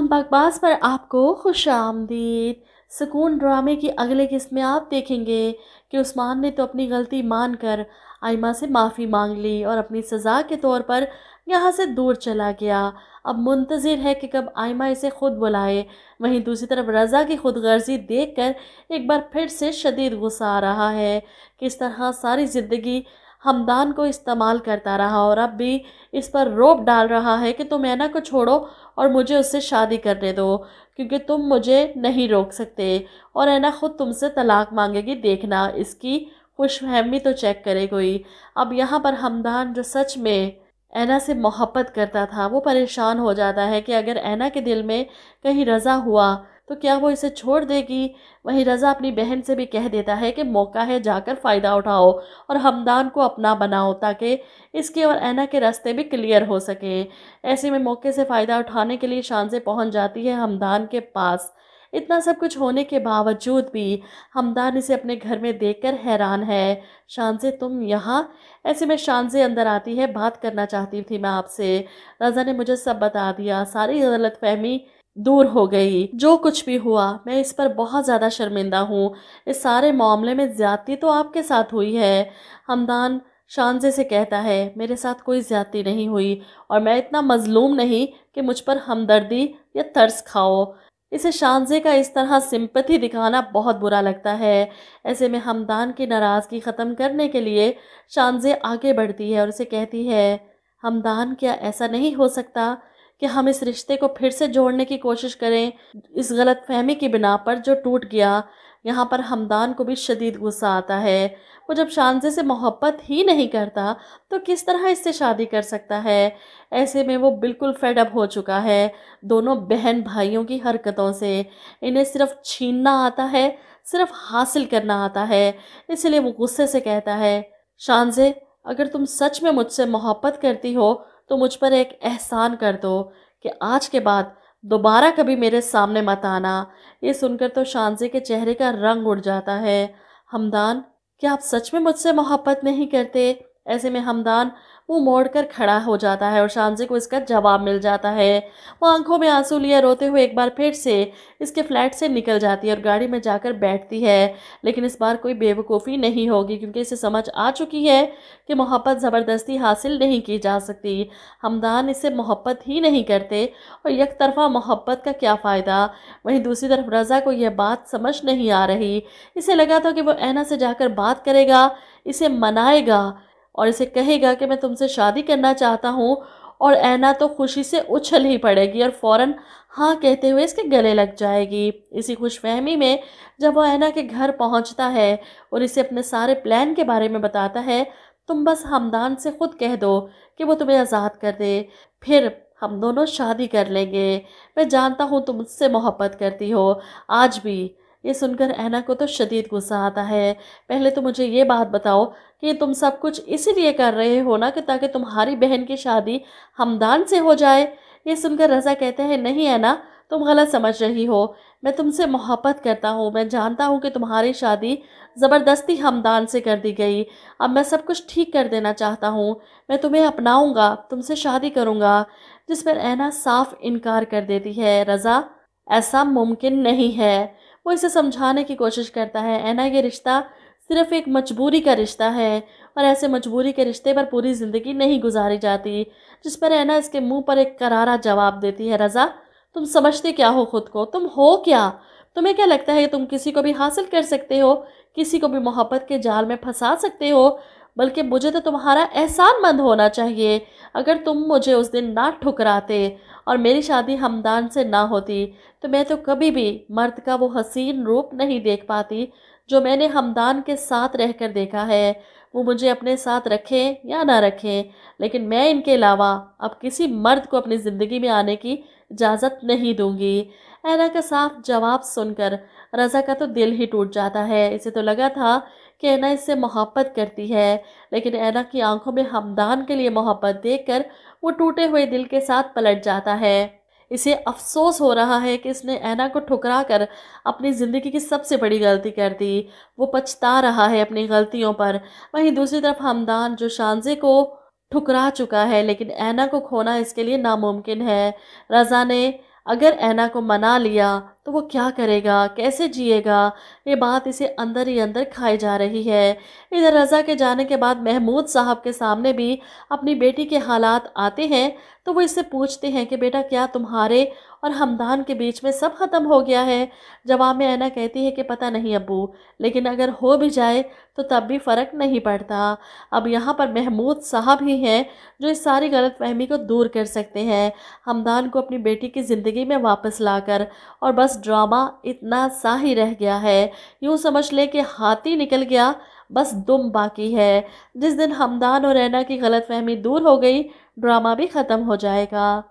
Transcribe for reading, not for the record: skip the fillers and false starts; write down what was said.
बकवास पर आपको खुश आमदीद। सुकून ड्रामे की अगले किस्त में आप देखेंगे कि उस्मान ने तो अपनी गलती मानकर आयमा से माफ़ी मांग ली और अपनी सज़ा के तौर पर यहाँ से दूर चला गया। अब मुंतज़िर है कि कब आयमा इसे खुद बुलाए। वहीं दूसरी तरफ रज़ा की खुदगर्जी देखकर एक बार फिर से शदीद गुस्सा आ रहा है कि इस तरह सारी ज़िंदगी हमदान को इस्तेमाल करता रहा और अब भी इस पर रोब डाल रहा है कि तुम ऐना को छोड़ो और मुझे उससे शादी करने दो, क्योंकि तुम मुझे नहीं रोक सकते और ऐना खुद तुमसे तलाक मांगेगी। देखना इसकी खुशफहमी तो चेक करे कोई। अब यहाँ पर हमदान जो सच में ऐना से मोहब्बत करता था वो परेशान हो जाता है कि अगर ऐना के दिल में कहीं रज़ा हुआ तो क्या वो इसे छोड़ देगी। वहीं रज़ा अपनी बहन से भी कह देता है कि मौका है, जाकर फ़ायदा उठाओ और हमदान को अपना बनाओ ताकि इसके और ऐना के रास्ते भी क्लियर हो सके। ऐसे में मौके से फ़ायदा उठाने के लिए शानज़े पहुंच जाती है हमदान के पास। इतना सब कुछ होने के बावजूद भी हमदान इसे अपने घर में देखकर हैरान है। शानज़े तुम यहाँ? ऐसे में शानज़े अंदर आती है। बात करना चाहती थी मैं आपसे, रज़ा ने मुझे सब बता दिया, सारी गलतफहमी दूर हो गई। जो कुछ भी हुआ मैं इस पर बहुत ज़्यादा शर्मिंदा हूँ। इस सारे मामले में ज़्यादती तो आपके साथ हुई है। हमदान शानज़े से कहता है मेरे साथ कोई ज़्यादती नहीं हुई और मैं इतना मज़लूम नहीं कि मुझ पर हमदर्दी या तरस खाओ। इसे शानज़े का इस तरह सिंपैथी दिखाना बहुत बुरा लगता है। ऐसे में हमदान की नाराज़गी ख़त्म करने के लिए शानज़े आगे बढ़ती है और उसे कहती है हमदान, क्या ऐसा नहीं हो सकता कि हम इस रिश्ते को फिर से जोड़ने की कोशिश करें, इस गलतफहमी की बिना पर जो टूट गया। यहाँ पर हमदान को भी शदीद गुस्सा आता है। वो जब शानज़े से मोहब्बत ही नहीं करता तो किस तरह इससे शादी कर सकता है। ऐसे में वो बिल्कुल फेड अप हो चुका है दोनों बहन भाइयों की हरकतों से। इन्हें सिर्फ छीनना आता है, सिर्फ हासिल करना आता है। इसलिए वो गुस्से से कहता है शानज़े, अगर तुम सच में मुझसे मोहब्बत करती हो तो मुझ पर एक एहसान कर दो कि आज के बाद दोबारा कभी मेरे सामने मत आना। ये सुनकर तो शानज़े के चेहरे का रंग उड़ जाता है। हमदान, क्या आप सच में मुझसे मोहब्बत नहीं करते? ऐसे में हमदान मुंह मोड़कर खड़ा हो जाता है और शानज़े को इसका जवाब मिल जाता है। वो आंखों में आंसू लिए रोते हुए एक बार फिर से इसके फ्लैट से निकल जाती है और गाड़ी में जाकर बैठती है। लेकिन इस बार कोई बेवकूफ़ी नहीं होगी, क्योंकि इसे समझ आ चुकी है कि मोहब्बत ज़बरदस्ती हासिल नहीं की जा सकती। हमदान इससे मोहब्बत ही नहीं करते और एक तरफा मोहब्बत का क्या फ़ायदा। वहीं दूसरी तरफ रज़ा को यह बात समझ नहीं आ रही। इसे लगा था कि वो ऐना से जाकर बात करेगा, इसे मनाएगा और इसे कहेगा कि मैं तुमसे शादी करना चाहता हूँ, और ऐना तो खुशी से उछल ही पड़ेगी और फ़ौरन हाँ कहते हुए इसके गले लग जाएगी। इसी खुशफहमी में जब वो ऐना के घर पहुँचता है और इसे अपने सारे प्लान के बारे में बताता है, तुम बस हमदान से खुद कह दो कि वो तुम्हें आज़ाद कर दे, फिर हम दोनों शादी कर लेंगे। मैं जानता हूँ तुम मुझसे मोहब्बत करती हो आज भी। ये सुनकर ऐना को तो शदीद गुस्सा आता है। पहले तो मुझे ये बात बताओ कि तुम सब कुछ इसीलिए कर रहे हो ना कि ताकि तुम्हारी बहन की शादी हमदान से हो जाए। ये सुनकर रज़ा कहते हैं नहीं ऐना, तुम गलत समझ रही हो। मैं तुमसे मोहब्बत करता हूँ। मैं जानता हूँ कि तुम्हारी शादी ज़बरदस्ती हमदान से कर दी गई। अब मैं सब कुछ ठीक कर देना चाहता हूँ। मैं तुम्हें अपनाऊँगा, तुमसे शादी करूँगा। जिस पर ऐना साफ इनकार कर देती है। रज़ा, ऐसा मुमकिन नहीं है। वो इसे समझाने की कोशिश करता है ऐना, ये रिश्ता सिर्फ एक मजबूरी का रिश्ता है और ऐसे मजबूरी के रिश्ते पर पूरी ज़िंदगी नहीं गुजारी जाती। जिस पर ऐना इसके मुंह पर एक करारा जवाब देती है रज़ा, तुम समझते क्या हो खुद को? तुम हो क्या? तुम्हें क्या लगता है कि तुम किसी को भी हासिल कर सकते हो, किसी को भी मोहब्बत के जाल में फंसा सकते हो? बल्कि मुझे तो तुम्हारा एहसानमंद होना चाहिए। अगर तुम मुझे उस दिन ना ठुकराते और मेरी शादी हमदान से ना होती तो मैं तो कभी भी मर्द का वो हसीन रूप नहीं देख पाती जो मैंने हमदान के साथ रहकर देखा है। वो मुझे अपने साथ रखें या ना रखें, लेकिन मैं इनके अलावा अब किसी मर्द को अपनी ज़िंदगी में आने की इजाज़त नहीं दूंगी। ऐना का साफ जवाब सुनकर रज़ा का तो दिल ही टूट जाता है। इसे तो लगा था कि ऐना इससे मोहब्बत करती है, लेकिन ऐना की आंखों में हमदान के लिए मोहब्बत देखकर वो टूटे हुए दिल के साथ पलट जाता है। इसे अफसोस हो रहा है कि इसने ऐना को ठुकरा कर अपनी ज़िंदगी की सबसे बड़ी गलती कर दी। वो पछता रहा है अपनी गलतियों पर। वहीं दूसरी तरफ हमदान जो शानज़े को ठुकरा चुका है, लेकिन ऐना को खोना इसके लिए नामुमकिन है। रज़ा ने اگر اینا کو منا لیا تو وہ کیا کرے گا، کیسے جیے گا، یہ بات اسے اندر ہی اندر کھائی جا رہی ہے۔ ادھر رضا کے جانے کے بعد محمود صاحب کے سامنے بھی اپنی بیٹی کے حالات آتے ہیں تو وہ اس سے پوچھتے ہیں کہ بیٹا کیا تمہارے اور حمدان کے بیچ میں سب ختم ہو گیا ہے؟ جواب میں اینا کہتی ہے کہ پتہ نہیں ابو، لیکن اگر ہو بھی جائے تو تب بھی فرق نہیں پڑتا۔ اب یہاں پر محمود صاحب ہی ہیں جو اس ساری غلط فہمی کو دور کر سکتے ہیں، حمدان کو اپنی بیٹی کی زندگی میں واپس لا کر، اور بس ڈرامہ اتنا سا ہی رہ گیا ہے۔ یوں سمجھ لے کہ ہاتھی نکل گیا، بس دم باقی ہے۔ جس دن حمدان اور اینا کی غلط فہمی دور ہو گئی، ڈرامہ بھی ختم ہو جائے گا۔